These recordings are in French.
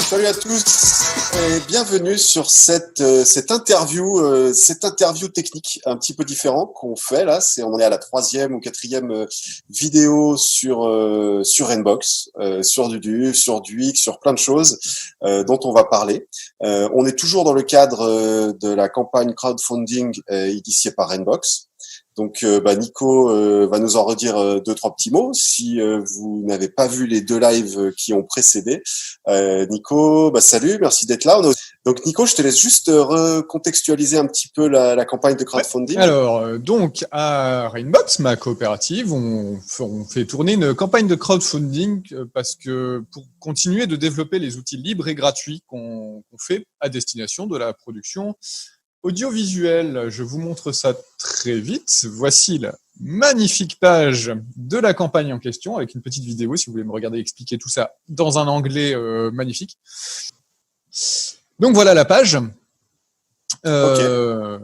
Salut à tous et bienvenue sur cette interview technique un petit peu différent qu'on fait là. On est à la 3e ou 4e vidéo sur Rainbox, sur du Due, sur du X, sur plein de choses dont on va parler. On est toujours dans le cadre de la campagne crowdfunding initiée par Rainbox. Donc, Nico va nous en redire deux, trois petits mots. Si vous n'avez pas vu les deux lives qui ont précédé, Nico, salut, merci d'être là. Donc, Nico, je te laisse juste recontextualiser un petit peu la campagne de crowdfunding. Ouais. Alors, donc, à Rainbox, ma coopérative, on fait tourner une campagne de crowdfunding parce que pour continuer de développer les outils libres et gratuits qu'on fait à destination de la production audiovisuel, je vous montre ça très vite. Voici la magnifique page de la campagne en question, avec une petite vidéo, si vous voulez me regarder expliquer tout ça dans un anglais magnifique. Donc voilà la page. Okay.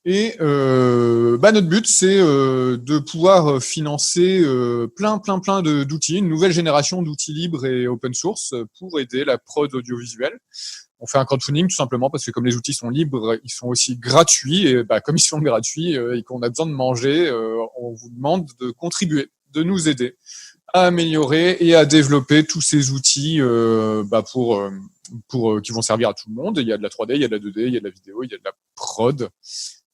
Et notre but, c'est de pouvoir financer plein d'outils, une nouvelle génération d'outils libres et open source pour aider la prod audiovisuelle. On fait un crowdfunding tout simplement parce que comme les outils sont libres, ils sont aussi gratuits et comme ils sont gratuits et qu'on a besoin de manger, on vous demande de contribuer, de nous aider à améliorer et à développer tous ces outils pour qui vont servir à tout le monde. Il y a de la 3D, il y a de la 2D, il y a de la vidéo, il y a de la prod.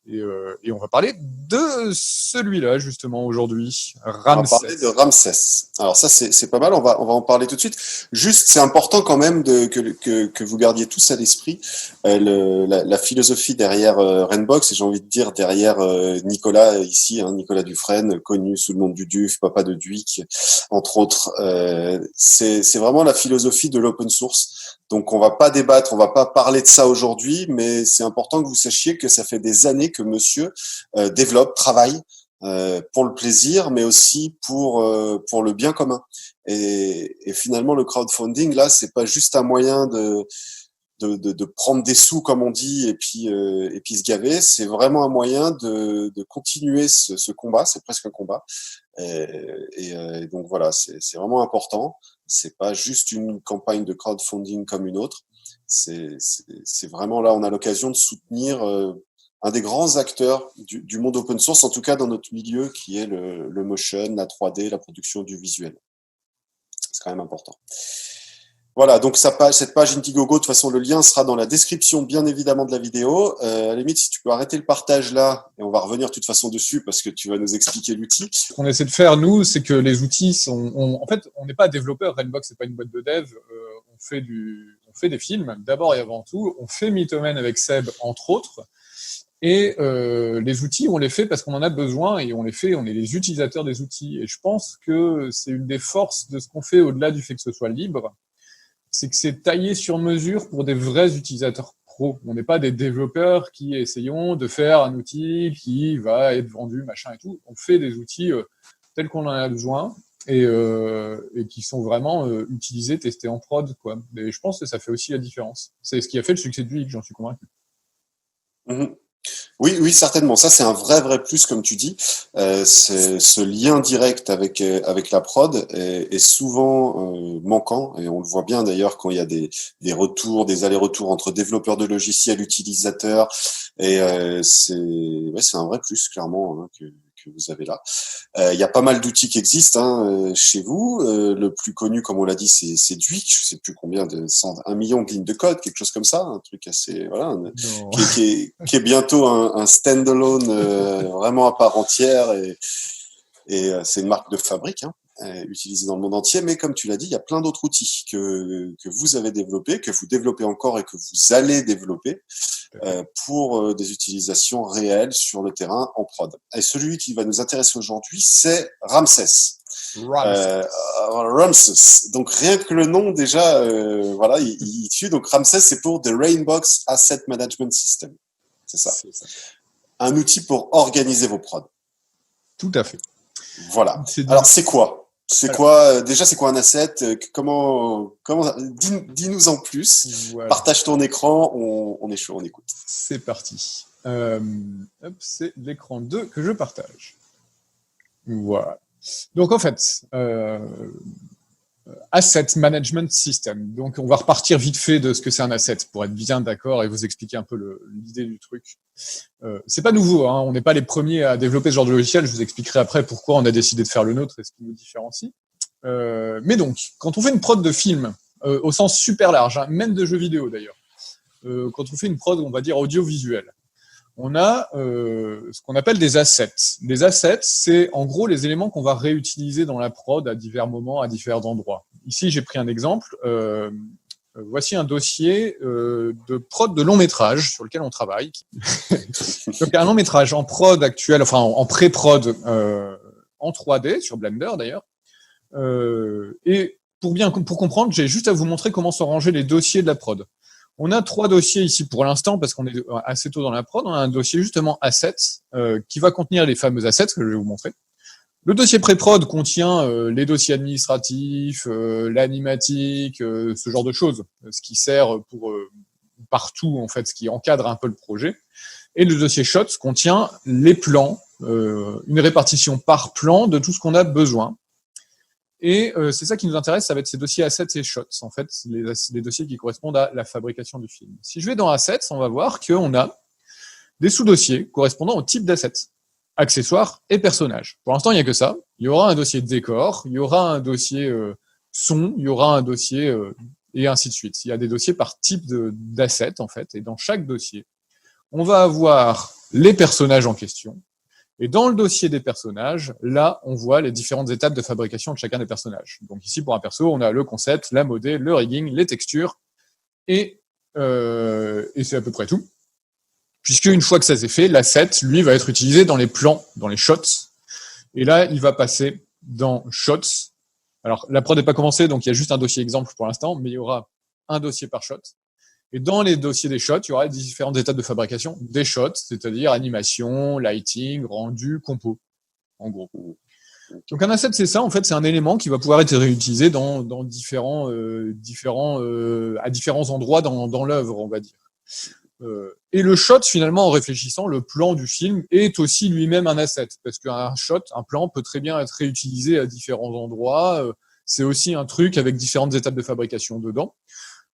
Et on va parler de celui-là justement aujourd'hui, Ramsès. On va parler de Ramsès. Alors ça c'est pas mal, on va en parler tout de suite. Juste, c'est important quand même que vous gardiez tous à l'esprit la philosophie derrière Rainbox, et j'ai envie de dire derrière Nicolas ici, Nicolas Dufresne, connu sous le nom du Duf, papa de Duic, entre autres. C'est vraiment la philosophie de l'open source. Donc on va pas débattre, on va pas parler de ça aujourd'hui, mais c'est important que vous sachiez que ça fait des années que monsieur développe, travaille pour le plaisir, mais aussi pour le bien commun. Et finalement, le crowdfunding, là, c'est pas juste un moyen de prendre des sous, comme on dit, et puis se gaver. C'est vraiment un moyen de continuer ce combat. C'est presque un combat. Et donc voilà, c'est vraiment important. C'est pas juste une campagne de crowdfunding comme une autre. C'est vraiment là, on a l'occasion de soutenir un des grands acteurs du monde open source, en tout cas dans notre milieu, qui est le motion, la 3D, la production du visuel. C'est quand même important. Voilà, donc cette page Indiegogo, de toute façon, le lien sera dans la description, bien évidemment, de la vidéo. À la limite, si tu peux arrêter le partage là, et on va revenir de toute façon dessus, parce que tu vas nous expliquer l'outil. Ce qu'on essaie de faire, nous, c'est que les outils sont... en fait, on n'est pas développeur. Rainbox, c'est pas une boîte de dev. On fait des films, d'abord et avant tout. On fait Mythoman avec Seb, entre autres. Et les outils, on les fait parce qu'on en a besoin et on est les utilisateurs des outils. Et je pense que c'est une des forces de ce qu'on fait, au-delà du fait que ce soit libre, c'est que c'est taillé sur mesure pour des vrais utilisateurs pro. On n'est pas des développeurs qui essayons de faire un outil qui va être vendu, machin et tout. On fait des outils tels qu'on en a besoin et qui sont vraiment utilisés, testés en prod, quoi. Et je pense que ça fait aussi la différence. C'est ce qui a fait le succès du X, j'en suis convaincu. Mm-hmm. Oui, certainement. Ça, c'est un vrai plus, comme tu dis. Ce lien direct avec la prod est souvent manquant, et on le voit bien d'ailleurs quand il y a des retours, des allers-retours entre développeurs de logiciels, utilisateurs, et c'est un vrai plus, clairement, que vous avez là. Il y a pas mal d'outils qui existent chez vous. Le plus connu, comme on l'a dit, c'est Duic. Je sais plus combien 1 million de lignes de code, quelque chose comme ça, un truc assez qui est bientôt un standalone vraiment à part entière, et c'est une marque de fabrique utilisée dans le monde entier. Mais comme tu l'as dit, il y a plein d'autres outils que vous avez développés, que vous développez encore et que vous allez développer pour des utilisations réelles sur le terrain en prod. Et celui qui va nous intéresser aujourd'hui, c'est Ramsès. Ramsès. Donc rien que le nom déjà, il tue. Donc Ramsès, c'est pour The Rainbox Asset Management System. C'est ça. Un outil pour organiser vos prods. Tout à fait. Voilà. Alors c'est quoi? C'est quoi un asset? Dis-nous en plus. Voilà. Partage ton écran. On est chaud, on écoute. C'est parti. C'est l'écran 2 que je partage. Voilà. Donc en fait, Asset Management System. Donc, on va repartir vite fait de ce que c'est un asset pour être bien d'accord et vous expliquer un peu l'idée du truc. C'est pas nouveau, hein, on n'est pas les premiers à développer ce genre de logiciel. Je vous expliquerai après pourquoi on a décidé de faire le nôtre et ce qui nous différencie. Mais donc, quand on fait une prod de film, au sens super large, hein, même de jeux vidéo d'ailleurs, quand on fait une prod, on va dire audiovisuelle, on a ce qu'on appelle des assets. Les assets, c'est en gros les éléments qu'on va réutiliser dans la prod à divers moments, à divers endroits. Ici, j'ai pris un exemple. Voici un dossier de prod de long métrage sur lequel on travaille. Donc un long métrage en prod actuel, enfin en pré-prod en 3D sur Blender d'ailleurs. Et pour comprendre, j'ai juste à vous montrer comment sont rangés les dossiers de la prod. On a 3 dossiers ici pour l'instant parce qu'on est assez tôt dans la prod. On a un dossier justement assets qui va contenir les fameux assets que je vais vous montrer. Le dossier pré-prod contient les dossiers administratifs, l'animatique, ce genre de choses, ce qui sert pour partout en fait, ce qui encadre un peu le projet. Et le dossier shots contient les plans, une répartition par plan de tout ce qu'on a besoin. Et c'est ça qui nous intéresse, ça va être ces dossiers assets et shots, en fait, les dossiers qui correspondent à la fabrication du film. Si je vais dans assets, on va voir qu'on a des sous-dossiers correspondant au type d'assets, accessoires et personnages. Pour l'instant, il n'y a que ça. Il y aura un dossier décor, il y aura un dossier son, il y aura un dossier et ainsi de suite. Il y a des dossiers par type d'assets, en fait, et dans chaque dossier, on va avoir les personnages en question. Et dans le dossier des personnages, là, on voit les différentes étapes de fabrication de chacun des personnages. Donc ici, pour un perso, on a le concept, la modée, le rigging, les textures, et c'est à peu près tout. Puisque une fois que ça s'est fait, l'asset, lui, va être utilisé dans les plans, dans les shots. Et là, il va passer dans shots. Alors, la prod n'est pas commencée, donc il y a juste un dossier exemple pour l'instant, mais il y aura un dossier par shot. Et dans les dossiers des shots, il y aura différentes étapes de fabrication des shots, c'est-à-dire animation, lighting, rendu, compo, en gros. Donc un asset, c'est ça, en fait, c'est un élément qui va pouvoir être réutilisé dans différents à différents endroits dans l'œuvre, on va dire. Et le shot, finalement, en réfléchissant, le plan du film est aussi lui-même un asset, parce qu'un shot, un plan peut très bien être réutilisé à différents endroits. C'est aussi un truc avec différentes étapes de fabrication dedans.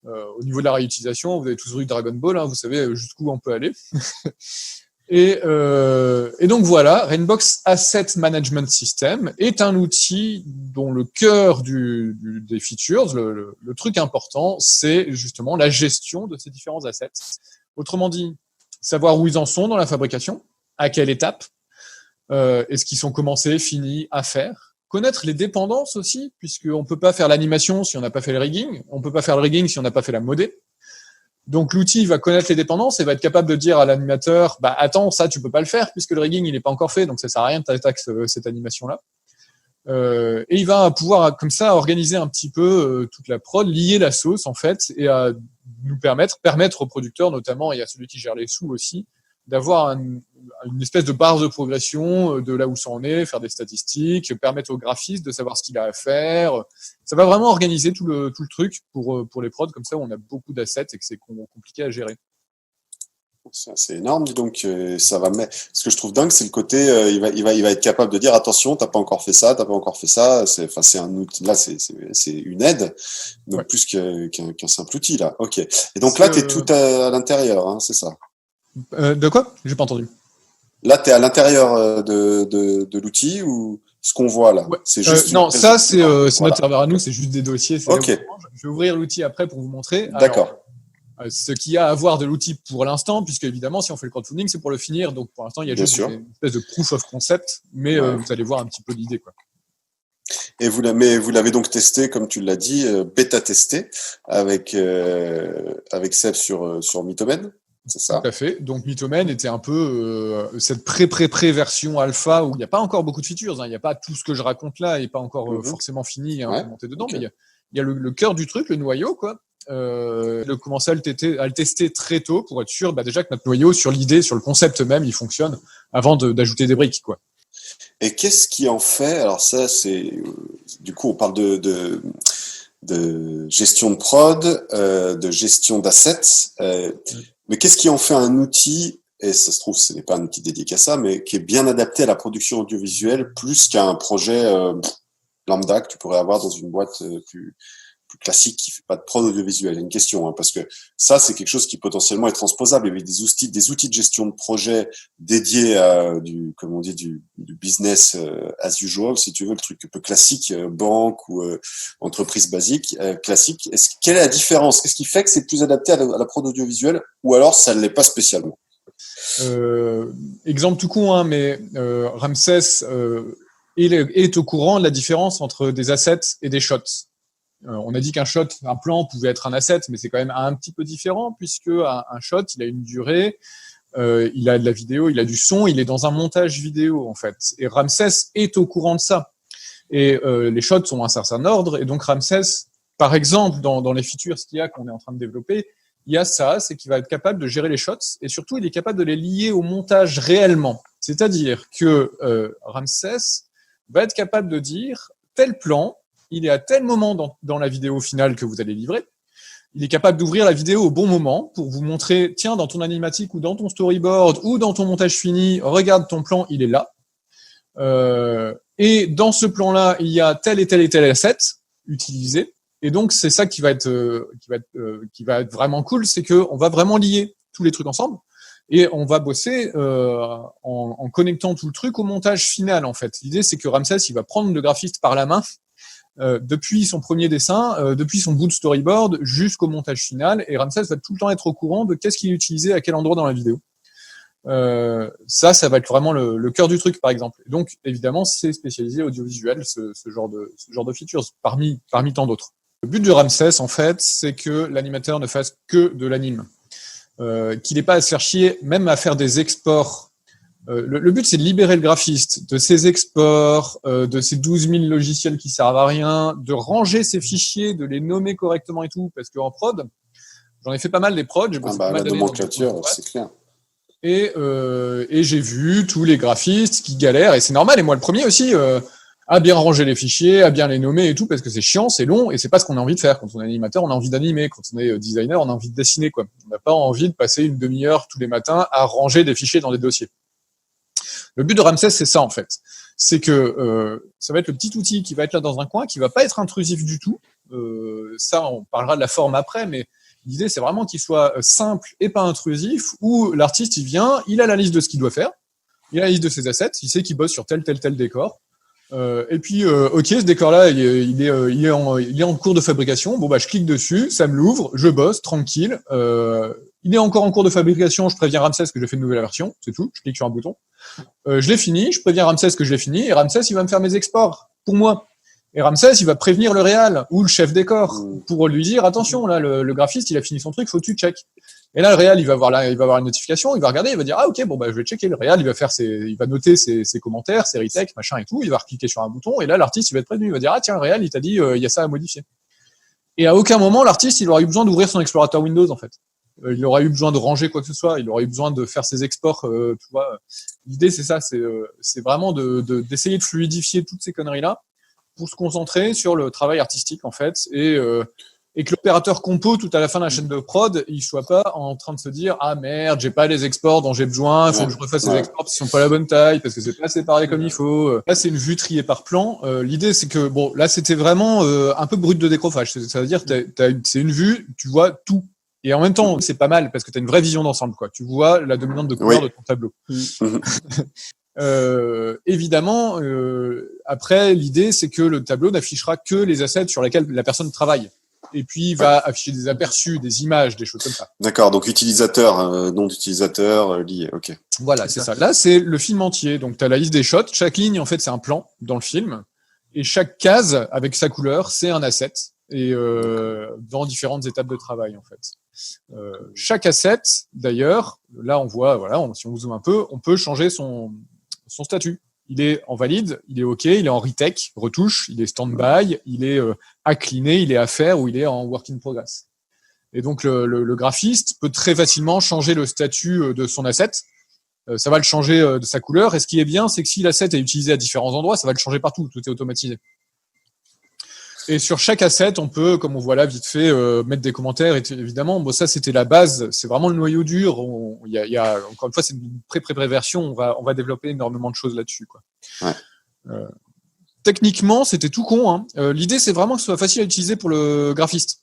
Au niveau de la réutilisation, vous avez tous vu Dragon Ball, hein, vous savez jusqu'où on peut aller. et donc voilà, Rainbox Asset Management System est un outil dont le cœur des features, le truc important, c'est justement la gestion de ces différents assets. Autrement dit, savoir où ils en sont dans la fabrication, à quelle étape, est-ce qu'ils sont commencés, finis, à faire. Connaître les dépendances aussi, puisqu'on ne peut pas faire l'animation si on n'a pas fait le rigging, on ne peut pas faire le rigging si on n'a pas fait la modée. Donc l'outil va connaître les dépendances et va être capable de dire à l'animateur, bah attends, ça tu peux pas le faire puisque le rigging il n'est pas encore fait, donc ça sert à rien de t'attaquer cette animation-là. Et il va pouvoir comme ça organiser un petit peu toute la prod, lier la sauce en fait, et à nous permettre aux producteurs notamment et à celui qui gère les sous aussi, d'avoir une espèce de barre de progression de là où ça en est, faire des statistiques, permettre au graphiste de savoir ce qu'il a à faire. Ça va vraiment organiser tout le truc pour les prods, comme ça où on a beaucoup d'assets et que c'est compliqué à gérer. C'est énorme, dis donc. Ça va mettre. Ce que je trouve dingue, c'est le côté, il va être capable de dire attention, t'as pas encore fait ça. C'est un outil. Là, c'est une aide, donc ouais. Plus qu'un simple outil là. Ok. Et donc là, t'es tout à l'intérieur, hein, c'est ça. De quoi ? J'ai pas entendu. Là, t'es à l'intérieur de l'outil ou ce qu'on voit là. Ouais. C'est juste. Non, ça c'est voilà. Notre serveur à nous, c'est juste des dossiers. Ok. Je vais ouvrir l'outil après pour vous montrer. D'accord. Alors, ce qu'il y a à voir de l'outil pour l'instant, puisque évidemment, si on fait le crowdfunding, c'est pour le finir. Donc, pour l'instant, il y a juste une espèce de proof of concept, mais vous allez voir un petit peu l'idée, quoi. Et vous l'avez donc testé, comme tu l'as dit, bêta-testé avec Seb sur Mythomen, c'est ça ? Tout à fait. Donc, Mythomen était un peu cette pré-version alpha où il n'y a pas encore beaucoup de features. Hein. Il n'y a pas tout ce que je raconte là, il n'est pas encore forcément fini et implémenté dedans, okay. Mais il y a le cœur du truc, le noyau, quoi. De commencer à le tester très tôt pour être sûr déjà que notre noyau sur l'idée, sur le concept même, il fonctionne avant d'ajouter des briques, quoi. Et qu'est-ce qui en fait, alors ça c'est du coup on parle de gestion de prod, de gestion d'assets, mais qu'est-ce qui en fait un outil, et ça se trouve ce n'est pas un outil dédié qu'à ça, mais qui est bien adapté à la production audiovisuelle plus qu'à un projet lambda que tu pourrais avoir dans une boîte plus classique qui fait pas de prod audiovisuel. Il y a une question, hein, parce que ça, c'est quelque chose qui potentiellement est transposable. Il y avait des outils de gestion de projet dédiés à comme on dit, du business as usual, si tu veux, le truc un peu classique, banque ou entreprise basique, classique. Quelle est la différence? Qu'est-ce qui fait que c'est plus adapté à la prod audiovisuelle, ou alors ça ne l'est pas spécialement? Exemple tout con, hein, mais Ramsès est au courant de la différence entre des assets et des shots. On a dit qu'un shot, un plan pouvait être un asset, mais c'est quand même un petit peu différent puisque un shot, il a une durée, il a de la vidéo, il a du son, il est dans un montage vidéo en fait. Et Ramsès est au courant de ça. Et les shots sont un certain ordre. Et donc Ramsès, par exemple, dans les features qu'il y a qu'on est en train de développer, il y a ça, c'est qu'il va être capable de gérer les shots et surtout il est capable de les lier au montage réellement. C'est-à-dire que Ramsès va être capable de dire tel plan, il est à tel moment dans la vidéo finale que vous allez livrer. Il est capable d'ouvrir la vidéo au bon moment pour vous montrer, tiens, dans ton animatique ou dans ton storyboard ou dans ton montage fini, regarde ton plan, il est là. Et dans ce plan-là, il y a tel et tel et tel asset utilisé. Et donc, c'est ça qui va être vraiment cool, c'est que on va vraiment lier tous les trucs ensemble et on va bosser en connectant tout le truc au montage final, en fait. L'idée, c'est que Ramsès, il va prendre le graphiste par la main depuis son premier dessin, depuis son bout de storyboard jusqu'au montage final, et Ramsès va tout le temps être au courant de qu'est-ce qu'il utilisait à quel endroit dans la vidéo. Ça va être vraiment le cœur du truc, par exemple. Et donc, évidemment, c'est spécialisé audiovisuel, ce genre de features, parmi tant d'autres. Le but de Ramsès, en fait, c'est que l'animateur ne fasse que de l'anime, qu'il n'ait pas à se faire chier, même à faire des exports. Le but, c'est de libérer le graphiste de ses exports, de ces 12 000 logiciels qui servent à rien, de ranger ses fichiers, de les nommer correctement et tout, parce qu'en prod, j'en ai fait pas mal des prods, j'ai bossé pas mal la nomenclature, c'est clair. Et j'ai vu tous les graphistes qui galèrent, et c'est normal, et moi le premier aussi, à bien ranger les fichiers, à bien les nommer et tout, parce que c'est chiant, c'est long, et c'est pas ce qu'on a envie de faire. Quand on est animateur, on a envie d'animer. Quand on est designer, on a envie de dessiner, quoi. On n'a pas envie de passer une demi-heure tous les matins à ranger des fichiers dans des dossiers. Le but de Ramsès, c'est ça, en fait. C'est que ça va être le petit outil qui va être là dans un coin, qui va pas être intrusif du tout. Ça, on parlera de la forme après, mais l'idée, c'est vraiment qu'il soit simple et pas intrusif, où l'artiste, il vient, il a la liste de ce qu'il doit faire, il a la liste de ses assets, il sait qu'il bosse sur tel décor. Et puis, ok, ce décor-là, il est en cours de fabrication. Bon, bah, je clique dessus, ça me l'ouvre, je bosse, tranquille. Il est encore en cours de fabrication, je préviens Ramsès que j'ai fait une nouvelle version, c'est tout, je clique sur un bouton. Je l'ai fini, je préviens Ramsès que je l'ai fini, et Ramsès, il va me faire mes exports pour moi. Et Ramsès, il va prévenir le réal ou le chef décor pour lui dire, attention, là, le graphiste, il a fini son truc, faut que tu check. Et là, le réal, il va avoir une notification, il va regarder, il va dire, ah, ok, bon, bah, je vais checker. Le réal, il va noter ses commentaires, ses retakes, machin et tout, il va cliquer sur un bouton, et là, l'artiste, il va être prévenu, il va dire, ah, tiens, le réal, il t'a dit, il y a ça à modifier. Et à aucun moment, l'artiste, il aura eu besoin d'ouvrir son explorateur Windows, en fait. Il aura eu besoin de ranger quoi que ce soit, il aura eu besoin de faire ses exports, tu vois. L'idée, c'est ça, c'est vraiment d'essayer de fluidifier toutes ces conneries-là pour se concentrer sur le travail artistique, en fait, et que l'opérateur compo, tout à la fin de la chaîne de prod, il soit pas en train de se dire, ah merde, j'ai pas les exports dont j'ai besoin, il faut que je refasse ces exports parce qu'ils sont pas la bonne taille, parce que c'est pas séparé comme il faut. Là, c'est une vue triée par plan. L'idée, c'est que, bon, là, c'était vraiment un peu brut de décrochage. Ça veut dire, c'est une vue, tu vois tout. Et en même temps, c'est pas mal parce que tu as une vraie vision d'ensemble, quoi. Tu vois la dominante de couleur de ton tableau. Évidemment, après, l'idée, c'est que le tableau n'affichera que les assets sur lesquels la personne travaille. Et puis, il va afficher des aperçus, des images, des choses comme ça. D'accord, donc utilisateur, nom d'utilisateur lié, ok. Voilà, c'est ça. Là, c'est le film entier. Donc, tu as la liste des shots. Chaque ligne, en fait, c'est un plan dans le film. Et chaque case, avec sa couleur, c'est un asset. Et dans différentes étapes de travail, en fait. Chaque asset, d'ailleurs, là on voit, voilà, si on zoome un peu, on peut changer son statut. Il est en valide, il est OK, il est en retake, retouche, il est stand-by, il est accliné, il est à faire ou il est en work in progress. Et donc le graphiste peut très facilement changer le statut de son asset. Ça va le changer de sa couleur. Et ce qui est bien, c'est que si l'asset est utilisé à différents endroits, ça va le changer partout, tout est automatisé. Et sur chaque asset, on peut, comme on voit là, vite fait, mettre des commentaires. Et évidemment, bon, ça, c'était la base. C'est vraiment le noyau dur. Il y a, encore une fois, c'est une pré-version. On va développer énormément de choses là-dessus, quoi. Ouais. techniquement, c'était tout con. Hein. L'idée, c'est vraiment que ce soit facile à utiliser pour le graphiste.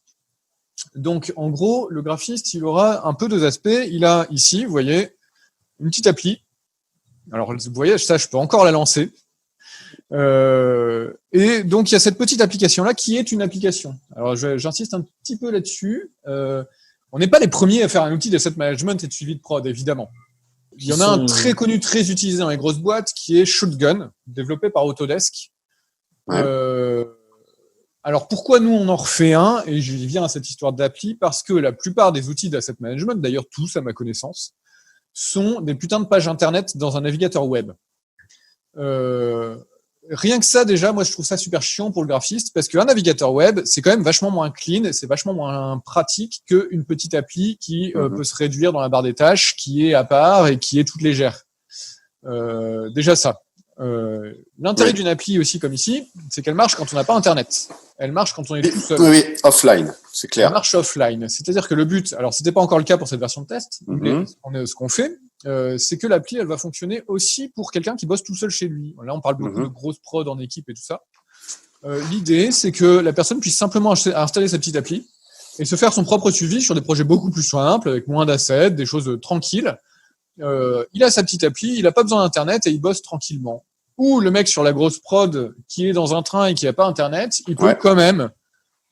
Donc, en gros, le graphiste, il aura un peu deux aspects. Il a ici, vous voyez, une petite appli. Alors, vous voyez, ça, je peux encore la lancer. Et donc, il y a cette petite application-là qui est une application. Alors, j'insiste un petit peu là-dessus. On n'est pas les premiers à faire un outil d'asset management et de suivi de prod, évidemment. Il y en a un très connu, très utilisé dans les grosses boîtes, qui est Shotgun, développé par Autodesk. Ouais. Alors, pourquoi nous, on en refait un? Et je viens à cette histoire d'appli, parce que la plupart des outils d'asset management, d'ailleurs tous à ma connaissance, sont des putains de pages Internet dans un navigateur web. Rien que ça, déjà, moi, je trouve ça super chiant pour le graphiste, parce qu'un navigateur web, c'est quand même vachement moins clean, c'est vachement moins pratique qu'une petite appli qui peut se réduire dans la barre des tâches, qui est à part et qui est toute légère. Déjà ça. L'intérêt d'une appli aussi, comme ici, c'est qu'elle marche quand on n'a pas Internet. Elle marche quand on est tout seul. Oui, offline, c'est clair. Elle marche offline. C'est-à-dire que le but, alors c'était pas encore le cas pour cette version de test, mais ce qu'on fait, c'est que l'appli, elle va fonctionner aussi pour quelqu'un qui bosse tout seul chez lui. Là, on parle beaucoup de grosses prod en équipe et tout ça. L'idée, c'est que la personne puisse simplement installer sa petite appli et se faire son propre suivi sur des projets beaucoup plus simples, avec moins d'assets, des choses tranquilles. Il a sa petite appli, il n'a pas besoin d'Internet et il bosse tranquillement. Ou le mec sur la grosse prod qui est dans un train et qui n'a pas Internet, il peut quand même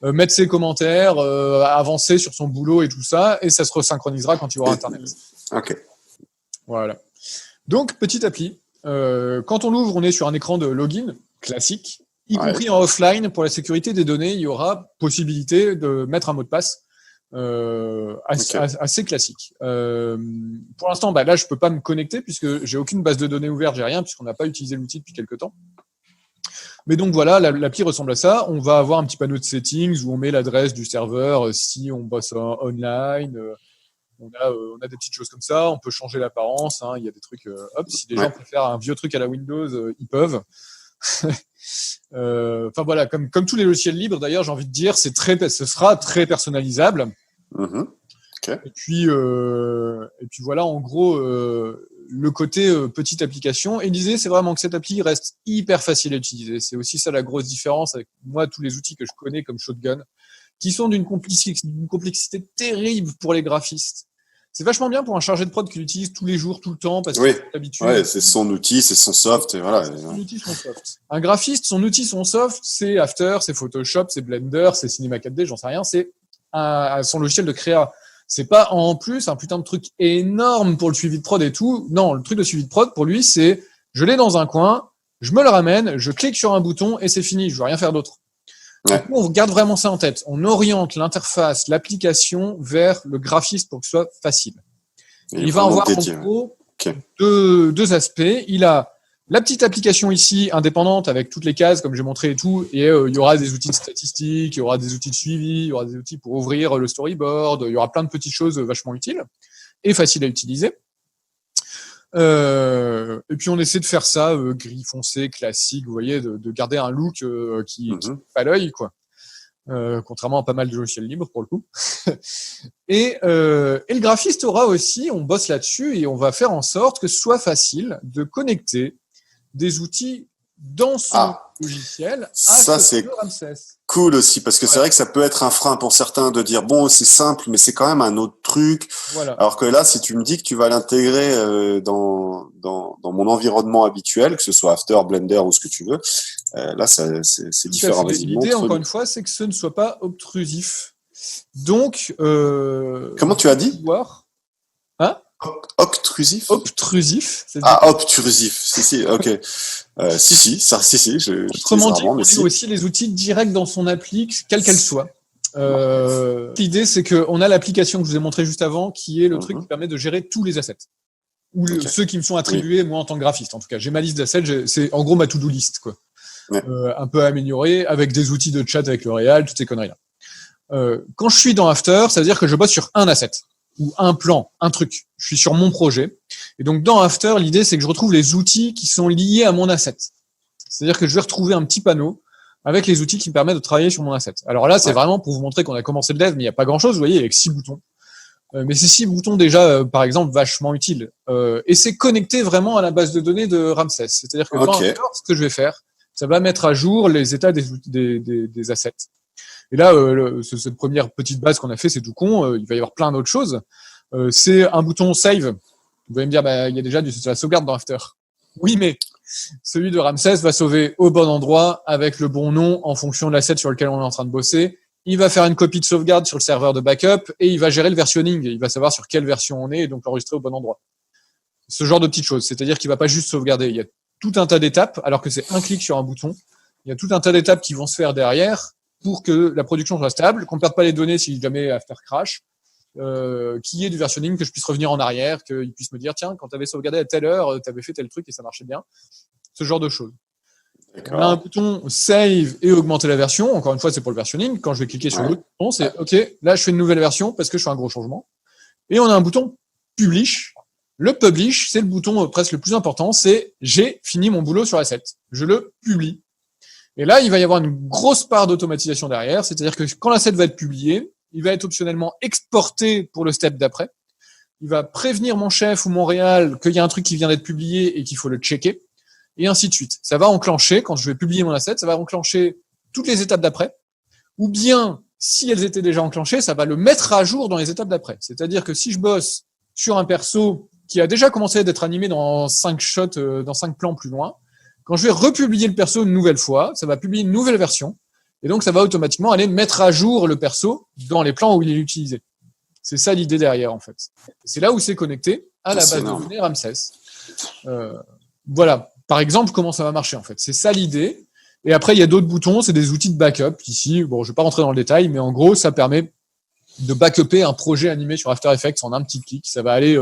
mettre ses commentaires, avancer sur son boulot et tout ça, et ça se resynchronisera quand il aura Internet. Ok. Voilà. Donc, petite appli. Quand on l'ouvre, on est sur un écran de login classique, y compris en offline. Pour la sécurité des données, il y aura possibilité de mettre un mot de passe assez classique. Pour l'instant, là, je peux pas me connecter puisque j'ai aucune base de données ouverte, j'ai rien, puisqu'on n'a pas utilisé l'outil depuis quelques temps. Mais donc voilà, l'appli ressemble à ça. On va avoir un petit panneau de settings où on met l'adresse du serveur si on bosse online. On a des petites choses comme ça. On peut changer l'apparence. Hein. Il y a des trucs. Si les gens préfèrent un vieux truc à la Windows, ils peuvent. Enfin voilà, comme tous les logiciels libres, d'ailleurs, j'ai envie de dire, ce sera très personnalisable. Okay. Et puis voilà, en gros, le côté petite application. Et l'idée, c'est vraiment que cette appli reste hyper facile à utiliser. C'est aussi ça la grosse différence avec moi, tous les outils que je connais comme Shotgun, qui sont d'une complexité terrible pour les graphistes. C'est vachement bien pour un chargé de prod qui l'utilise tous les jours, tout le temps, parce que c'est l'habitude. Ouais, c'est son outil, c'est son soft, et voilà. Son outil, son soft. Un graphiste, son outil, son soft, c'est After, c'est Photoshop, c'est Blender, c'est Cinema 4D, j'en sais rien, c'est son logiciel de créa. C'est pas en plus un putain de truc énorme pour le suivi de prod et tout. Non, le truc de suivi de prod, pour lui, c'est je l'ai dans un coin, je me le ramène, je clique sur un bouton et c'est fini, je veux rien faire d'autre. Donc, on garde vraiment ça en tête. On oriente l'interface, l'application vers le graphiste pour que ce soit facile. Il va avoir en gros deux aspects. Il a la petite application ici, indépendante, avec toutes les cases, comme j'ai montré et tout, et il y aura des outils de statistiques, il y aura des outils de suivi, il y aura des outils pour ouvrir le storyboard, il y aura plein de petites choses vachement utiles et faciles à utiliser. Et puis on essaie de faire ça gris foncé, classique, vous voyez, de garder un look qui pas l'œil, quoi. Contrairement à pas mal de logiciels libres pour le coup. Et le graphiste aura aussi, on bosse là-dessus et on va faire en sorte que ce soit facile de connecter des outils dans son logiciel à ça, c'est cool aussi, parce que c'est vrai que ça peut être un frein pour certains de dire bon, c'est simple, mais c'est quand même un autre truc. Voilà. Alors que là, si tu me dis que tu vas l'intégrer dans mon environnement habituel, que ce soit After, Blender ou ce que tu veux, là, c'est différent. L'idée, encore une fois, c'est que ce ne soit pas obtrusif. Donc, comment tu as dit? Hein? Obtrusif. Obtrusif. Obtrusif. Si, ok. Si. Autrement dit, on a aussi les outils directs dans son appli, quelle qu'elle soit. L'idée, c'est qu'on a l'application que je vous ai montrée juste avant, qui est le truc qui permet de gérer tous les assets. Ou ceux qui me sont attribués, moi, en tant que graphiste. En tout cas, j'ai ma liste d'assets, c'est en gros ma to-do list, quoi. Un peu améliorée, avec des outils de chat avec le réal, toutes ces conneries-là. Quand je suis dans After, ça veut dire que je bosse sur un asset ou un plan, un truc. Je suis sur mon projet. Et donc, dans After, l'idée, c'est que je retrouve les outils qui sont liés à mon asset. C'est-à-dire que je vais retrouver un petit panneau avec les outils qui me permettent de travailler sur mon asset. Alors là, c'est vraiment pour vous montrer qu'on a commencé le dev, mais il n'y a pas grand-chose, vous voyez, avec 6 boutons. Mais ces 6 boutons, déjà, par exemple, vachement utiles. Et c'est connecté vraiment à la base de données de Ramsès. C'est-à-dire que dans After, ce que je vais faire, ça va mettre à jour les états des assets. Et là, cette première petite base qu'on a fait, c'est tout con. Il va y avoir plein d'autres choses. C'est un bouton save. Vous allez me dire, il y a déjà de la sauvegarde dans After. Oui, mais celui de Ramsès va sauver au bon endroit avec le bon nom en fonction de l'asset sur lequel on est en train de bosser. Il va faire une copie de sauvegarde sur le serveur de backup et il va gérer le versionning. Il va savoir sur quelle version on est et donc l'enregistrer au bon endroit. Ce genre de petites choses. C'est-à-dire qu'il va pas juste sauvegarder. Il y a tout un tas d'étapes, alors que c'est un clic sur un bouton. Il y a tout un tas d'étapes qui vont se faire derrière pour que la production soit stable, qu'on ne perde pas les données si jamais After crash, qu'il y ait du versionning, que je puisse revenir en arrière, qu'il puisse me dire, tiens, quand tu avais sauvegardé à telle heure, tu avais fait tel truc et ça marchait bien. Ce genre de choses. On a un bouton save et augmenter la version. Encore une fois, c'est pour le versionning. Quand je vais cliquer sur l'autre bouton, c'est OK, là, je fais une nouvelle version parce que je fais un gros changement. Et on a un bouton publish. Le publish, c'est le bouton presque le plus important. C'est j'ai fini mon boulot sur l'asset. Je le publie. Et là, il va y avoir une grosse part d'automatisation derrière. C'est-à-dire que quand l'asset va être publié, il va être optionnellement exporté pour le step d'après. Il va prévenir mon chef ou mon réal qu'il y a un truc qui vient d'être publié et qu'il faut le checker. Et ainsi de suite. Ça va enclencher, quand je vais publier mon asset, ça va enclencher toutes les étapes d'après. Ou bien, si elles étaient déjà enclenchées, ça va le mettre à jour dans les étapes d'après. C'est-à-dire que si je bosse sur un perso qui a déjà commencé d'être animé dans 5 shots, dans 5 plans plus loin, quand je vais republier le perso une nouvelle fois, ça va publier une nouvelle version. Et donc, ça va automatiquement aller mettre à jour le perso dans les plans où il est utilisé. C'est ça l'idée derrière, en fait. C'est là où c'est connecté à la base de données Ramsès. Voilà. Par exemple, comment ça va marcher, en fait. C'est ça l'idée. Et après, il y a d'autres boutons, c'est des outils de backup. Ici, bon, je vais pas rentrer dans le détail, mais en gros, ça permet de backuper un projet animé sur After Effects en un petit clic. Ça va aller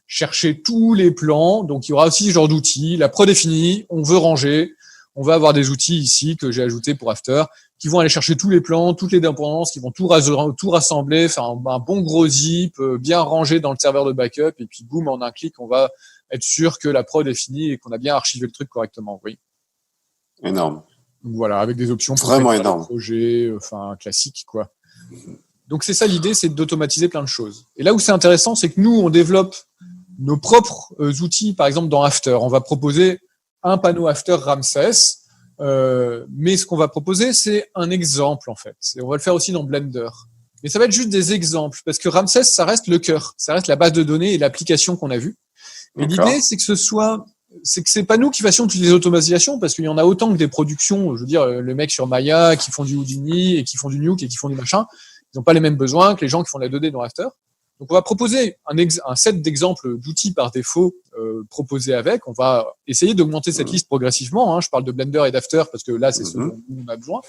chercher tous les plans. Donc, il y aura aussi ce genre d'outils. La prod est finie, on veut ranger. On va avoir des outils ici que j'ai ajoutés pour After qui vont aller chercher tous les plans, toutes les dépendances, qui vont tout rassembler, faire un bon gros zip, bien rangé dans le serveur de backup. Et puis, boum, en un clic, on va être sûr que la prod est finie et qu'on a bien archivé le truc correctement. Oui. Énorme. Voilà, avec des options pour vraiment énorme. Projet, classique, quoi. Donc c'est ça l'idée, c'est d'automatiser plein de choses. Et là où c'est intéressant, c'est que nous, on développe nos propres outils. Par exemple, dans After, on va proposer un panneau After Ramsès, mais ce qu'on va proposer, c'est un exemple en fait. Et on va le faire aussi dans Blender. Mais ça va être juste des exemples, parce que Ramsès, ça reste le cœur, ça reste la base de données et l'application qu'on a vue. Et l'idée, c'est que c'est pas nous qui fassions toutes les automatisations, parce qu'il y en a autant que des productions. Je veux dire, le mec sur Maya qui font du Houdini et qui font du Nuke et qui font du machin, ils n'ont pas les mêmes besoins que les gens qui font de la 2D dans After. Donc, on va proposer un set d'exemples d'outils par défaut proposés avec. On va essayer d'augmenter cette liste progressivement. Je parle de Blender et d'After parce que là, c'est ce dont on a besoin.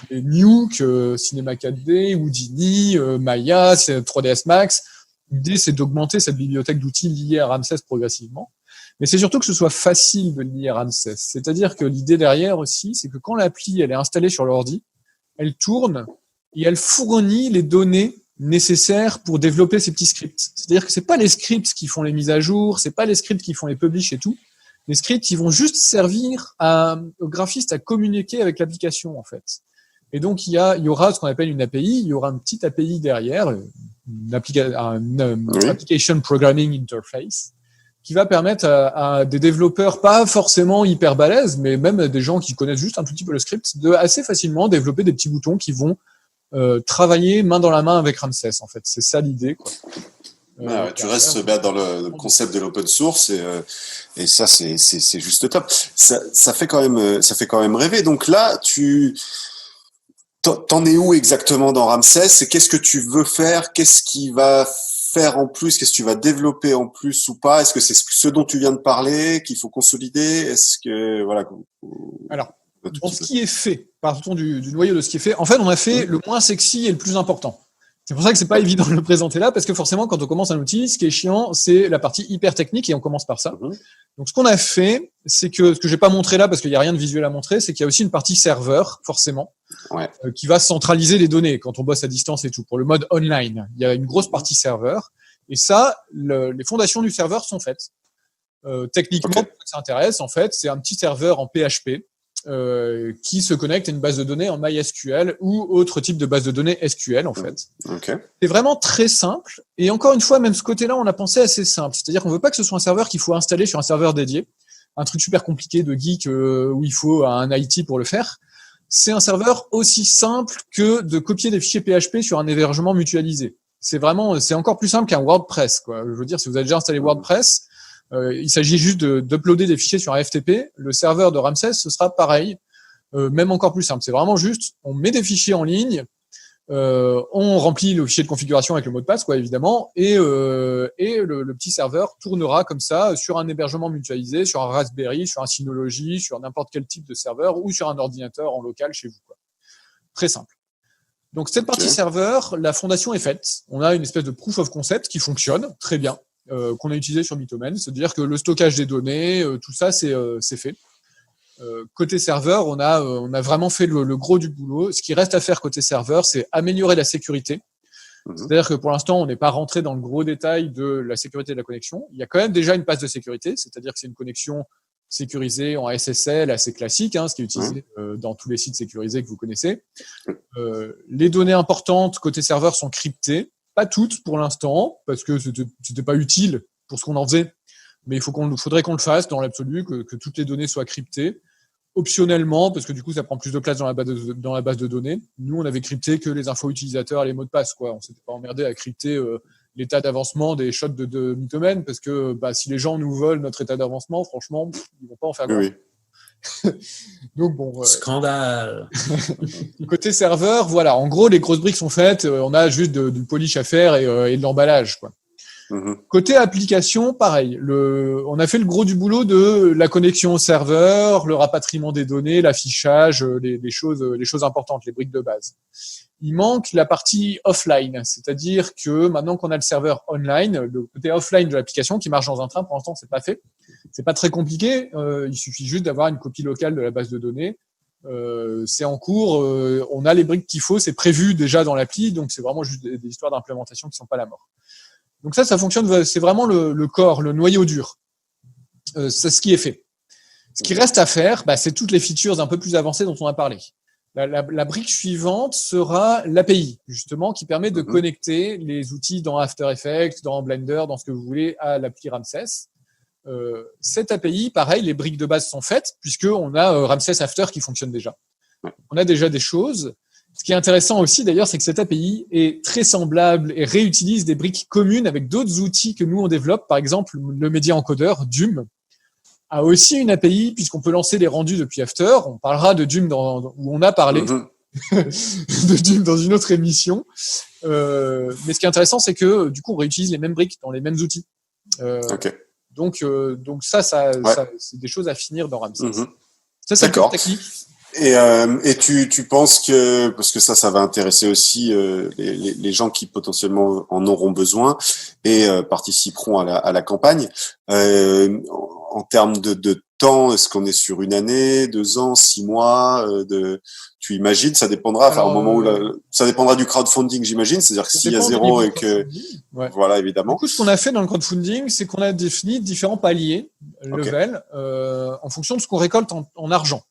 Et Nuke, Cinema 4D, Houdini, Maya, 3ds Max. L'idée, c'est d'augmenter cette bibliothèque d'outils liés à Ramsès progressivement. Mais c'est surtout que ce soit facile de lier à Ramsès. C'est-à-dire que l'idée derrière aussi, c'est que quand l'appli elle est installée sur l'ordi, elle tourne et elle fournit les données nécessaires pour développer ces petits scripts. C'est-à-dire que c'est pas les scripts qui font les mises à jour, c'est pas les scripts qui font les publish et tout. Les scripts qui vont juste servir aux graphistes à communiquer avec l'application, en fait. Et donc, il y aura ce qu'on appelle une API, il y aura une petite API derrière, une Application Programming Interface, qui va permettre à des développeurs pas forcément hyper balèzes, mais même des gens qui connaissent juste un tout petit peu le script, de assez facilement développer des petits boutons qui vont travailler main dans la main avec Ramsès, en fait. C'est ça l'idée, quoi. Tu restes dans le concept de l'open source et ça c'est juste top. Ça fait quand même rêver. Donc là, t'en es où exactement dans Ramsès et qu'est-ce que tu veux faire? Qu'est-ce qui va faire en plus? Qu'est-ce que tu vas développer en plus ou pas? Est-ce que c'est ce dont tu viens de parler qu'il faut consolider? Est-ce que Alors, dans ce qui est fait, partons du noyau de ce qui est fait. En fait, on a fait le moins sexy et le plus important. C'est pour ça que c'est pas évident de le présenter là, parce que forcément, quand on commence un outil, ce qui est chiant, c'est la partie hyper technique et on commence par ça. Donc, ce qu'on a fait, c'est que ce que j'ai pas montré là, parce qu'il y a rien de visuel à montrer, c'est qu'il y a aussi une partie serveur, forcément, qui va centraliser les données quand on bosse à distance et tout. Pour le mode online, il y a une grosse partie serveur. Et ça, les fondations du serveur sont faites. Techniquement, ça intéresse, en fait, c'est un petit serveur en PHP. Qui se connecte à une base de données en MySQL ou autre type de base de données SQL en fait. C'est vraiment très simple et encore une fois même ce côté-là on a pensé assez simple, c'est-à-dire qu'on veut pas que ce soit un serveur qu'il faut installer sur un serveur dédié. un truc super compliqué de geek où il faut un IT pour le faire. C'est un serveur aussi simple que de copier des fichiers PHP sur un hébergement mutualisé. C'est encore plus simple qu'un WordPress, quoi. Je veux dire, si vous avez déjà installé WordPress, il s'agit juste d'uploader des fichiers sur un FTP. Le serveur de Ramsès, ce sera pareil, même encore plus simple. C'est vraiment juste, on met des fichiers en ligne, on remplit le fichier de configuration avec le mot de passe, quoi, évidemment, et le petit serveur tournera comme ça sur un hébergement mutualisé, sur un Raspberry, sur un Synology, sur n'importe quel type de serveur ou sur un ordinateur en local chez vous, quoi. Très simple. Donc cette partie serveur, la fondation est faite. On a une espèce de proof of concept qui fonctionne très bien, qu'on a utilisé sur Mitomen. C'est-à-dire que le stockage des données, tout ça, c'est fait. Côté serveur, on a vraiment fait le gros du boulot. Ce qui reste à faire côté serveur, c'est améliorer la sécurité. C'est-à-dire que pour l'instant, on n'est pas rentré dans le gros détail de la sécurité de la connexion. Il y a quand même déjà une passe de sécurité, c'est-à-dire que c'est une connexion sécurisé en SSL assez classique, ce qui est utilisé dans tous les sites sécurisés que vous connaissez. Les données importantes côté serveur sont cryptées, pas toutes pour l'instant, parce que c'était pas utile pour ce qu'on en faisait, mais faudrait qu'on le fasse dans l'absolu, que toutes les données soient cryptées, optionnellement, parce que du coup ça prend plus de place dans la base de données. Nous, on avait crypté que les infos utilisateurs et les mots de passe, quoi. On s'était pas emmerdé à crypter l'état d'avancement des shots de Mitomen, parce que si les gens nous volent notre état d'avancement, franchement, ils vont pas en faire grand. Oui. Donc bon. Scandale. Côté serveur, voilà. En gros, les grosses briques sont faites. On a juste du polish à faire et de l'emballage, quoi. Côté application, pareil. On a fait le gros du boulot de la connexion au serveur, le rapatriement des données, l'affichage, les choses importantes, les briques de base. Il manque la partie offline, c'est-à-dire que maintenant qu'on a le serveur online, le côté offline de l'application qui marche dans un train, pour l'instant, c'est pas fait. C'est pas très compliqué. Il suffit juste d'avoir une copie locale de la base de données. C'est en cours. On a les briques qu'il faut. C'est prévu déjà dans l'appli. Donc, c'est vraiment juste des histoires d'implémentation qui sont pas la mort. Donc ça fonctionne. C'est vraiment le corps, le noyau dur. C'est ce qui est fait. Ce qui reste à faire, c'est toutes les features un peu plus avancées dont on a parlé. La brique suivante sera l'API, justement, qui permet de connecter les outils dans After Effects, dans Blender, dans ce que vous voulez, à l'appli Ramsès. Cette API, pareil, les briques de base sont faites, puisqu'on a Ramsès After qui fonctionne déjà. On a déjà des choses. Ce qui est intéressant aussi, d'ailleurs, c'est que cette API est très semblable et réutilise des briques communes avec d'autres outils que nous, on développe. Par exemple, le média encodeur, Dum, a aussi une API, puisqu'on peut lancer les rendus depuis After. On parlera de Dum où on a parlé de Dum dans une autre émission. Mais ce qui est intéressant, c'est que du coup, on réutilise les mêmes briques dans les mêmes outils. Donc ça, c'est des choses à finir dans Ramsès. Ça, c'est le technique. Et tu penses que, parce que ça va intéresser aussi les gens qui potentiellement en auront besoin et participeront à la campagne, en termes de temps, est-ce qu'on est sur 1 année, 2 ans, 6 mois, tu imagines, ça dépendra, au moment où ça dépendra du crowdfunding, j'imagine, c'est-à-dire que s'il y a 0 et que, voilà, évidemment. Du coup, ce qu'on a fait dans le crowdfunding, c'est qu'on a défini différents paliers, level, en fonction de ce qu'on récolte en argent.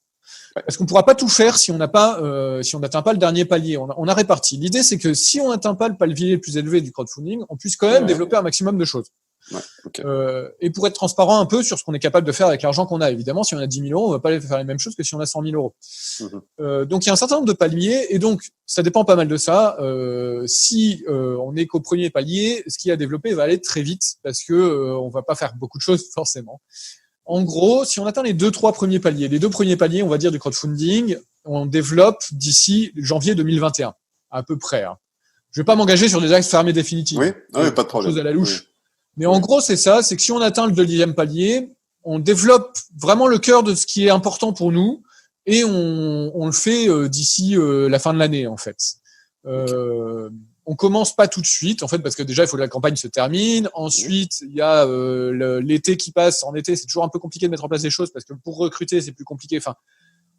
Parce qu'on ne pourra pas tout faire si on n'atteint pas le dernier palier. On a réparti. L'idée, c'est que si on n'atteint pas le palier le plus élevé du crowdfunding, on puisse quand même développer un maximum de choses. Et pour être transparent un peu sur ce qu'on est capable de faire avec l'argent qu'on a. Évidemment, si on a 10 000 euros, on ne va pas faire les mêmes choses que si on a 100 000 euros. Donc, il y a un certain nombre de paliers. Et donc, ça dépend pas mal de ça. Si on n'est qu'au premier palier, ce qui a développé va aller très vite parce que on va pas faire beaucoup de choses forcément. En gros, si on atteint les 2-3 premiers paliers, les 2 premiers paliers, on va dire, du crowdfunding, on développe d'ici janvier 2021, à peu près. Je vais pas m'engager sur des axes fermés définitifs. Oui, pas de problème. Chose à la louche. Mais en gros, c'est ça, c'est que si on atteint le 2e palier, on développe vraiment le cœur de ce qui est important pour nous et on le fait d'ici la fin de l'année, en fait. On commence pas tout de suite, en fait, parce que déjà, il faut que la campagne se termine. Ensuite, il y a l'été qui passe. En été, c'est toujours un peu compliqué de mettre en place des choses parce que pour recruter, c'est plus compliqué. Enfin,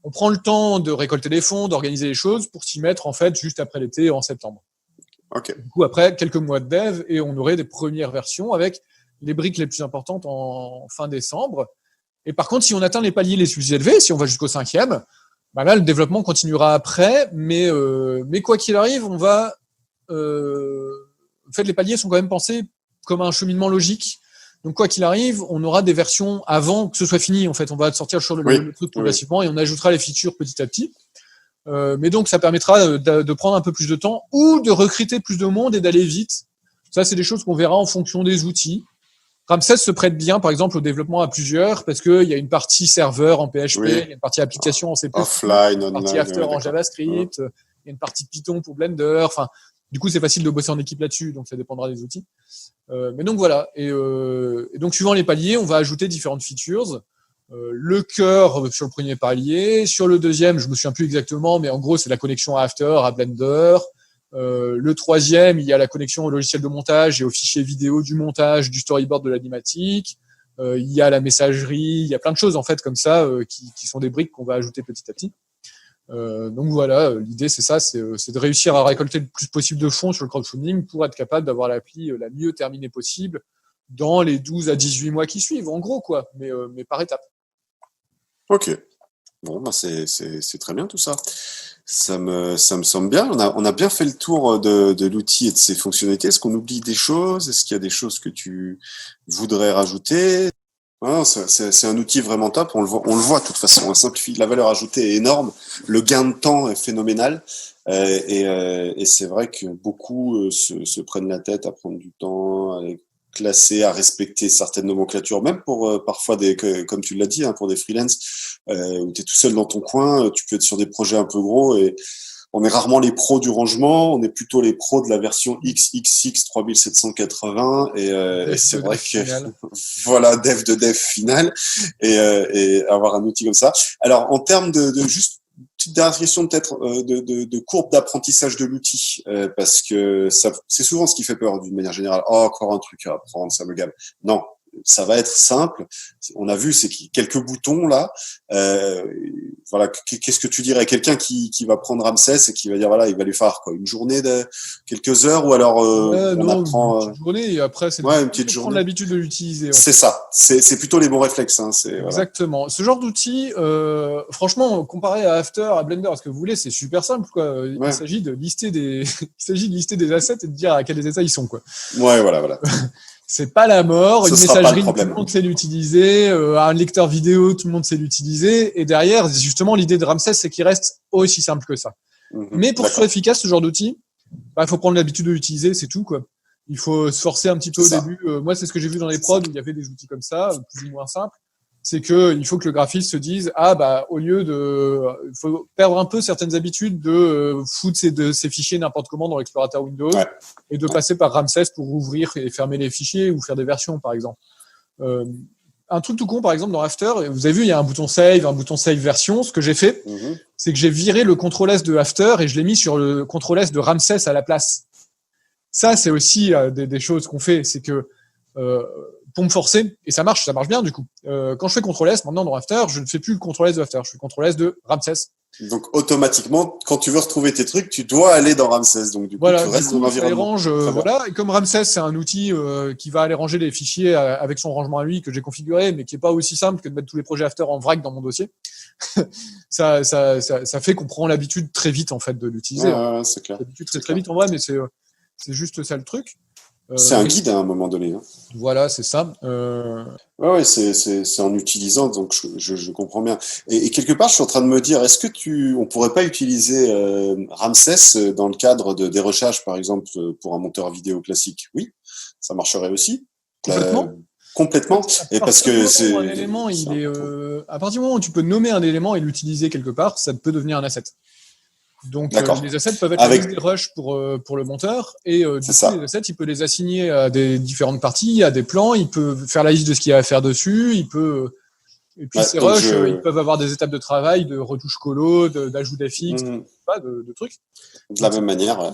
on prend le temps de récolter les fonds, d'organiser les choses pour s'y mettre, en fait, juste après l'été, en septembre. Du coup, après quelques mois de dev, et on aurait des premières versions avec les briques les plus importantes en fin décembre. Et par contre, si on atteint les paliers les plus élevés, si on va jusqu'au 5e, là, le développement continuera après. Mais quoi qu'il arrive, on va... en fait, les paliers sont quand même pensés comme un cheminement logique. Donc, quoi qu'il arrive, on aura des versions avant que ce soit fini. En fait, on va sortir le truc progressivement et on ajoutera les features petit à petit. Mais donc, ça permettra de prendre un peu plus de temps ou de recruter plus de monde et d'aller vite. Ça, c'est des choses qu'on verra en fonction des outils. Ramsès se prête bien, par exemple, au développement à plusieurs parce qu'il y a une partie serveur en PHP, il y a une partie application en C++, offline, une partie After en JavaScript, il y a une partie Python pour Blender. Enfin, du coup, c'est facile de bosser en équipe là-dessus, donc ça dépendra des outils. Mais donc voilà. Et donc, suivant les paliers, on va ajouter différentes features. Le cœur sur le premier palier. Sur le deuxième, je me souviens plus exactement, mais en gros, c'est la connexion à After, à Blender. Le troisième, il y a la connexion au logiciel de montage et aux fichiers vidéo du montage, du storyboard, de l'animatique. Il y a la messagerie, il y a plein de choses en fait comme ça qui sont des briques qu'on va ajouter petit à petit. Donc voilà, l'idée c'est ça, c'est de réussir à récolter le plus possible de fonds sur le crowdfunding pour être capable d'avoir l'appli la mieux terminée possible dans les 12 à 18 mois qui suivent, en gros quoi, mais par étapes. Ok. Bon, bah c'est très bien tout ça. Ça me semble bien. On a bien fait le tour de l'outil et de ses fonctionnalités. Est-ce qu'on oublie des choses? Est-ce qu'il y a des choses que tu voudrais rajouter? Non, c'est un outil vraiment top. On le voit de toute façon. On simplifie. La valeur ajoutée est énorme. Le gain de temps est phénoménal. Et c'est vrai que beaucoup se prennent la tête à prendre du temps, à classer, à respecter certaines nomenclatures, même pour parfois comme tu l'as dit, hein, pour des freelances où tu es tout seul dans ton coin, tu peux être sur des projets un peu gros et on est rarement les pros du rangement, on est plutôt les pros de la version XXX 3780 et c'est vrai que voilà, dev final et avoir un outil comme ça. Alors en termes de juste petite dernière question peut-être de courbe d'apprentissage de l'outil parce que ça c'est souvent ce qui fait peur d'une manière générale. Oh, encore un truc à apprendre, ça me gave. Non, ça va être simple. On a vu, c'est quelques boutons là. Voilà, qu'est-ce que tu dirais à quelqu'un qui va prendre Ramsès et qui va dire voilà, il va lui faire quoi, une journée de quelques heures ou alors on apprend une petite journée et après c'est une petite journée. Prendre l'habitude de l'utiliser. C'est ça. C'est plutôt les bons réflexes. Hein, exactement. Voilà. Ce genre d'outil, franchement, comparé à After, à Blender, ce que vous voulez, c'est super simple quoi. Il s'agit de lister des assets et de dire à quels états ils sont quoi. Ouais, voilà. C'est pas la mort, une messagerie, tout le monde sait l'utiliser, un lecteur vidéo, tout le monde sait l'utiliser, et derrière, justement, l'idée de Ramsès, c'est qu'il reste aussi simple que ça. Mais pour que ce soit efficace, ce genre d'outil, il faut prendre l'habitude de l'utiliser, c'est tout, quoi. Il faut se forcer un petit peu au début. Moi, c'est ce que j'ai vu dans les prods où il y avait des outils comme ça, plus ou moins simples. C'est que il faut que le graphiste se dise au lieu de il faut perdre un peu certaines habitudes de foutre ces fichiers n'importe comment dans l'explorateur Windows et de passer par Ramsès pour ouvrir et fermer les fichiers ou faire des versions par exemple. Un truc tout con par exemple dans After, vous avez vu il y a un bouton save version. Ce que j'ai fait, c'est que j'ai viré le CTRL S de After et je l'ai mis sur le CTRL S de Ramsès à la place. Ça c'est aussi des choses qu'on fait, c'est que pour me forcer, et ça marche bien du coup. Quand je fais CTRL S maintenant dans After, je ne fais plus le CTRL S de After, je fais CTRL S de Ramsès. Donc automatiquement, quand tu veux retrouver tes trucs, tu dois aller dans Ramsès. Donc du coup, tu restes dans l'environnement. Et comme Ramsès, c'est un outil qui va aller ranger les fichiers avec son rangement à lui que j'ai configuré, mais qui est pas aussi simple que de mettre tous les projets After en vrac dans mon dossier. ça fait qu'on prend l'habitude très vite en fait de l'utiliser. C'est clair. L'habitude très vite en vrai, mais c'est juste ça le truc. C'est un guide à un moment donné. Hein. Voilà, c'est ça. Ouais, c'est en utilisant, donc je comprends bien. Et quelque part, je suis en train de me dire, est-ce que on pourrait pas utiliser Ramsès dans le cadre des recherches, par exemple, pour un monteur vidéo classique? Oui, ça marcherait aussi. Complètement. Et parce que c'est un élément, à partir du moment où tu peux nommer un élément et l'utiliser quelque part, ça peut devenir un asset. Donc les assets peuvent être des rushs pour le monteur et du coup, les assets il peut les assigner à des différentes parties, à des plans, il peut faire la liste de ce qu'il y a à faire dessus, et puis ces rushs ils peuvent avoir des étapes de travail, de retouche colo, d'ajout d'affixe, de trucs. De la même manière.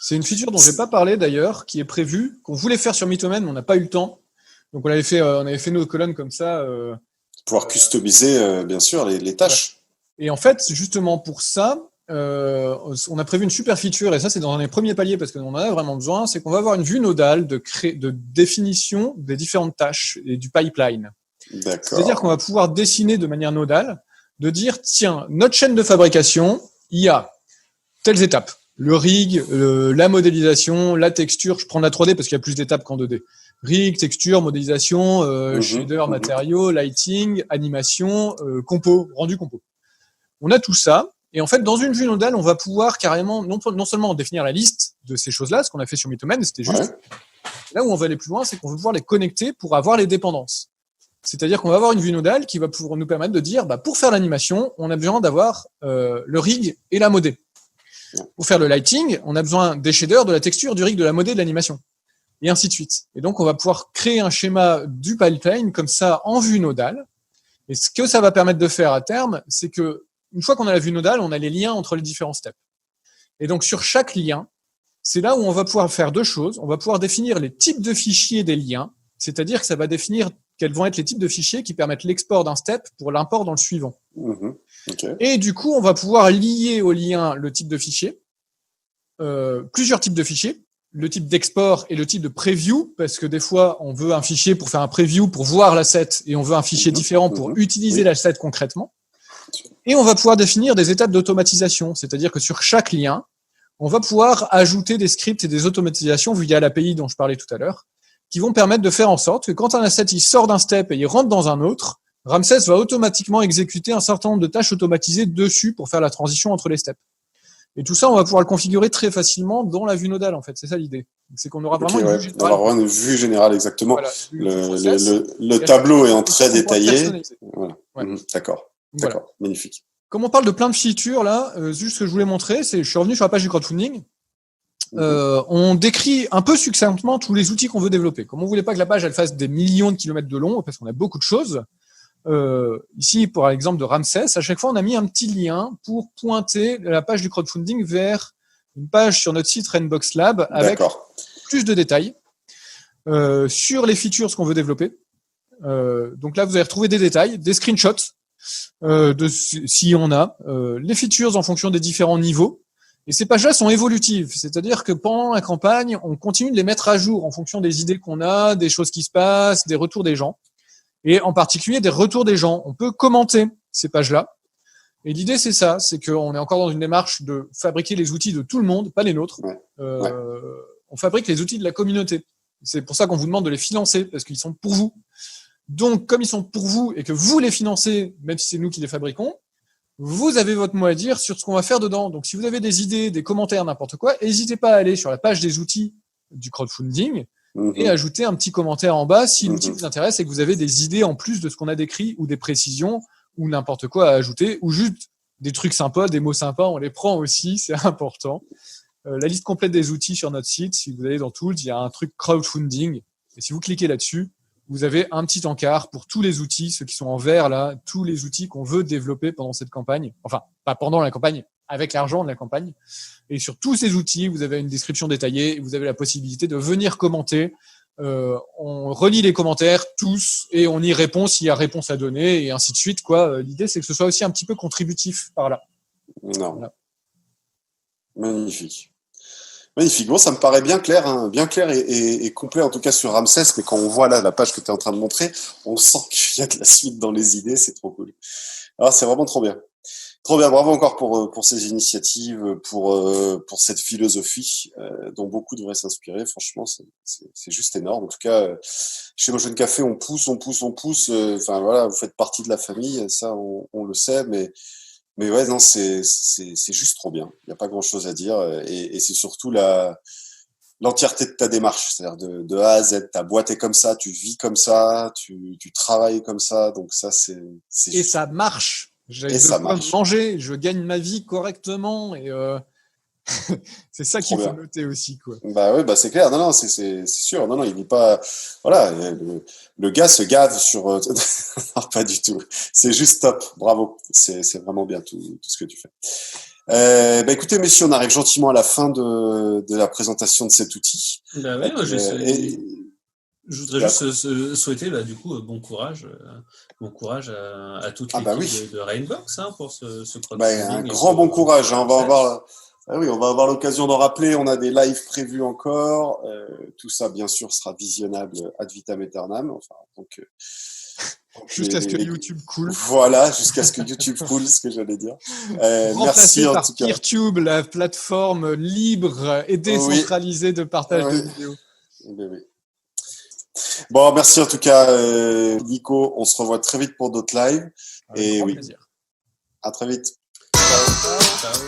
C'est une feature dont j'ai pas parlé d'ailleurs, qui est prévue, qu'on voulait faire sur Mytomen, mais on n'a pas eu le temps. Donc on avait fait nos colonnes comme ça. Pouvoir customiser bien sûr les tâches. Et en fait, justement pour ça, on a prévu une super feature, et ça c'est dans les premiers paliers parce qu'on en a vraiment besoin, c'est qu'on va avoir une vue nodale de définition des différentes tâches et du pipeline. D'accord. C'est-à-dire qu'on va pouvoir dessiner de manière nodale, de dire, tiens, notre chaîne de fabrication, il y a telles étapes. Le rig, la modélisation, la texture, je prends la 3D parce qu'il y a plus d'étapes qu'en 2D. rig, texture, modélisation, shader, matériaux, lighting, animation, compo, rendu compo. On a tout ça. Et en fait, dans une vue nodale, on va pouvoir carrément, non seulement définir la liste de ces choses-là, ce qu'on a fait sur Mythoman, c'était juste. Là où on va aller plus loin, c'est qu'on va pouvoir les connecter pour avoir les dépendances. C'est-à-dire qu'on va avoir une vue nodale qui va pouvoir nous permettre de dire, pour faire l'animation, on a besoin d'avoir le rig et la modé. Pour faire le lighting, on a besoin des shaders, de la texture, du rig, de la modé, de l'animation. Et ainsi de suite. Et donc, on va pouvoir créer un schéma du pipeline comme ça en vue nodale. Et ce que ça va permettre de faire à terme, c'est que une fois qu'on a la vue nodale, on a les liens entre les différents steps. Et donc, sur chaque lien, c'est là où on va pouvoir faire deux choses. On va pouvoir définir les types de fichiers des liens, c'est-à-dire que ça va définir quels vont être les types de fichiers qui permettent l'export d'un step pour l'import dans le suivant. Okay. Et du coup, on va pouvoir lier au lien le type de fichier, plusieurs types de fichiers, le type d'export et le type de preview, parce que des fois, on veut un fichier pour faire un preview, pour voir l'asset, et on veut un fichier différent pour utiliser l'asset concrètement. Et on va pouvoir définir des étapes d'automatisation, c'est-à-dire que sur chaque lien, on va pouvoir ajouter des scripts et des automatisations via l'API dont je parlais tout à l'heure, qui vont permettre de faire en sorte que quand un asset il sort d'un step et il rentre dans un autre, Ramsès va automatiquement exécuter un certain nombre de tâches automatisées dessus pour faire la transition entre les steps. Et tout ça, on va pouvoir le configurer très facilement dans la vue nodale, en fait. C'est ça l'idée. C'est qu'on aura vraiment une vue générale. On aura vraiment une vue générale, exactement. Voilà, le tableau est en très détaillé. Voilà. D'accord. D'accord. Magnifique. Comme on parle de plein de features, là, juste ce que je voulais montrer, c'est je suis revenu sur la page du crowdfunding. On décrit un peu succinctement tous les outils qu'on veut développer. Comme on voulait pas que la page elle fasse des millions de kilomètres de long, parce qu'on a beaucoup de choses, ici, pour l'exemple de Ramsès, à chaque fois, on a mis un petit lien pour pointer la page du crowdfunding vers une page sur notre site Rainbox Lab avec plus de détails sur les features qu'on veut développer. Donc là, vous allez retrouver des détails, des screenshots de si on a les features en fonction des différents niveaux. Et ces pages-là sont évolutives, c'est-à-dire que pendant la campagne, on continue de les mettre à jour en fonction des idées qu'on a, des choses qui se passent, des retours des gens. Et en particulier des retours des gens. On peut commenter ces pages-là. Et l'idée, c'est ça, c'est qu'on est encore dans une démarche de fabriquer les outils de tout le monde, pas les nôtres. On fabrique les outils de la communauté. C'est pour ça qu'on vous demande de les financer, parce qu'ils sont pour vous. Donc, comme ils sont pour vous et que vous les financez, même si c'est nous qui les fabriquons, vous avez votre mot à dire sur ce qu'on va faire dedans. Donc, si vous avez des idées, des commentaires, n'importe quoi, n'hésitez pas à aller sur la page des outils du crowdfunding et ajouter un petit commentaire en bas si l'outil vous intéresse et que vous avez des idées en plus de ce qu'on a décrit ou des précisions ou n'importe quoi à ajouter ou juste des trucs sympas, des mots sympas, on les prend aussi, c'est important. La liste complète des outils sur notre site, si vous allez dans Tools, il y a un truc crowdfunding et si vous cliquez là-dessus, vous avez un petit encart pour tous les outils, ceux qui sont en vert là, tous les outils qu'on veut développer pendant cette campagne. Enfin, pas pendant la campagne, avec l'argent de la campagne. Et sur tous ces outils, vous avez une description détaillée et vous avez la possibilité de venir commenter. On relit les commentaires tous et on y répond s'il y a réponse à donner et ainsi de suite, quoi. L'idée, c'est que ce soit aussi un petit peu contributif par là. Non. Voilà. Magnifique. Magnifique. Bon, ça me paraît bien clair, hein, bien clair et complet en tout cas sur Ramsès. Mais quand on voit là la page que tu es en train de montrer, on sent qu'il y a de la suite dans les idées. C'est trop cool. Alors c'est vraiment trop bien. Trop bien. Bravo encore pour ces initiatives, pour cette philosophie dont beaucoup devraient s'inspirer. Franchement, c'est juste énorme. En tout cas, chez Motion Café, on pousse. Enfin voilà, vous faites partie de la famille. Ça, on le sait, mais ouais, non, c'est juste trop bien. Il n'y a pas grand-chose à dire. Et c'est surtout l'entièreté de ta démarche. C'est-à-dire de A à Z. Ta boîte est comme ça, tu vis comme ça, tu travailles comme ça. Donc ça, c'est et ça marche. J'ai de quoi manger, je gagne ma vie correctement. Et c'est ça qu'il faut noter aussi, quoi. Bah oui, bah c'est clair. Non, c'est sûr. Non, il n'est pas. Voilà, le gars se gave sur. Non, pas du tout. C'est juste top. Bravo. C'est vraiment bien tout ce que tu fais. Bah écoutez, messieurs, on arrive gentiment à la fin de la présentation de cet outil. Bah ouais, je voudrais juste souhaiter, du coup, bon courage à toute l'équipe de Rainbox pour ce crowdfunding. Un grand bon courage. On va avoir. Ah oui, on va avoir l'occasion d'en rappeler. On a des lives prévus encore. Tout ça, bien sûr, sera visionnable ad vitam aeternam. Enfin, donc jusqu'à ce que YouTube coule. Voilà, jusqu'à ce que YouTube coule, ce que j'allais dire. Merci en tout cas. Peertube, la plateforme libre et décentralisée de partage de vidéos. Oui. Bon, merci en tout cas, Nico. On se revoit très vite pour d'autres lives. Avec grand plaisir. À très vite. Ciao.